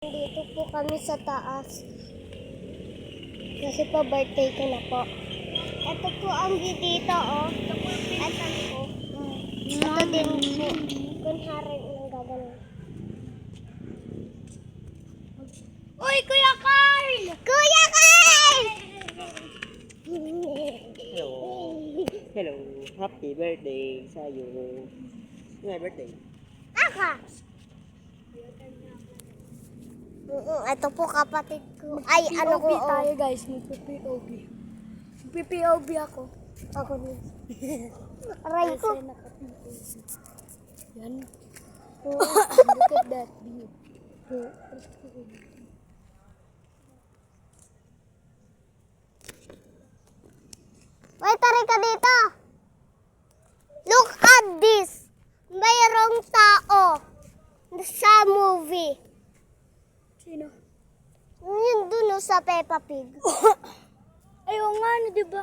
Dito po kami sa taas. Kasi po birthday ko na po. Ito po ang dito, oh. Ito po yung pinsan ko. Ito din po. Kunwari ng gagawin. Uy, Kuya Carl! Kuya Carl! Hello. Hello. Happy birthday sa'yo. May birthday. Aka! Ito po kapatid ko. Ay, ano ko. POV tayo guys, magpi-POV. Magpi-POV ako. Ako din. Aray ko. Kasi naka-POV. Yan. Look at that view. Wait, taray ka dito. Look at this. Mayroong tao sa movie. Sino? Yun dun sa Peppa Pig. Ayaw nga, ano diba?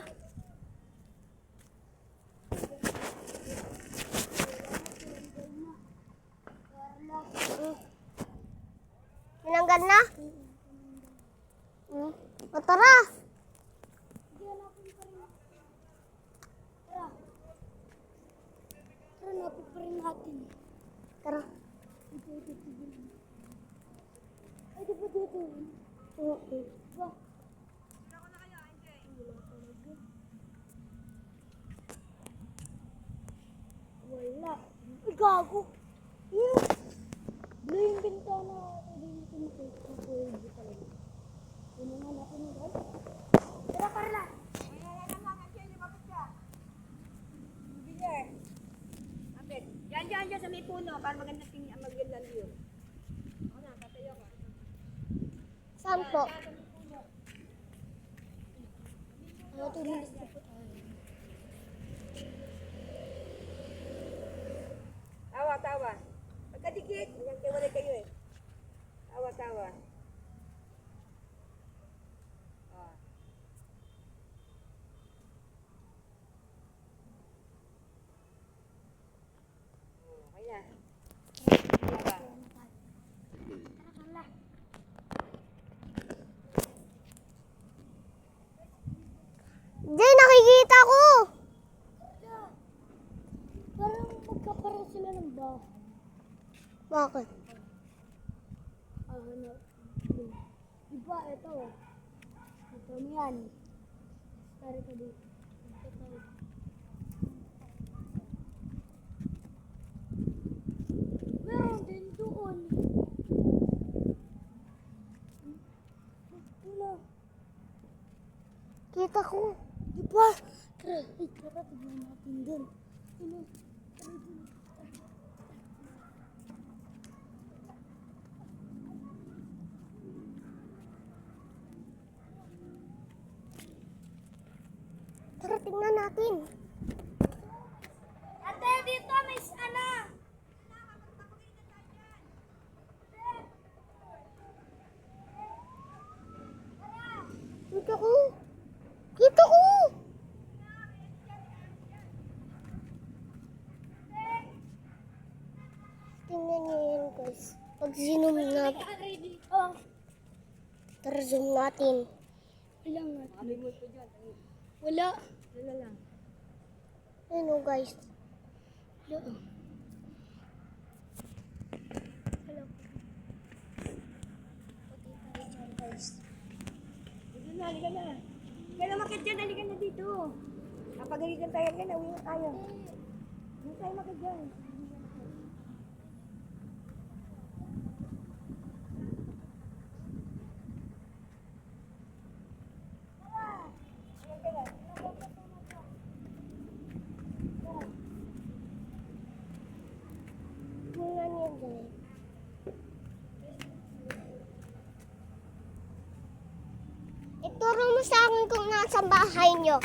Tinanggal na? O tara. Tara, napit pa rin natin. Tara. Ay, di ba dito? Ba? Wala. Ay, gago. Blue yung bintana. Pwede nito makikipag talaga. Yun nga natin yung guys. Tara, Carla. Diyan sa may puno para magandang tingnan, magandang view. Ako na, tatayo ka. Saan po? Ano ito yung gusto po tayo? Tawa. Pagkadikit, nagkiwalay kayo eh. Tawa. Oh. Okay na. Tawa. Jay, nakikita ko. Parang magkapareho sila ng baho. Bakit? Ano? Diba, ito. Ito yan. Tara ka dito. Ito tayo. Meron din doon. Wala. Kita ko. Diba? Tara, tignan natin doon. Ano? Tara dun. Tara, tingnan natin. Ate, dito may ano? Kita ko. Kita ko. Tingnan niyo yan, guys. Pag zoom natin. Ready? Oh. Tara, zoom natin. Wala nga. May multo dyan. Wala. Wala lang. Ayun, oh, guys. Wala. Wala. Halika na. Kaya makit dyan, halika na dito. Kapag halikan tayo dyan, uwi na tayo. Hindi tayo makit dyan. Tingnan niyo, guys. Ituro mo sa akin kung nasa bahay niyo.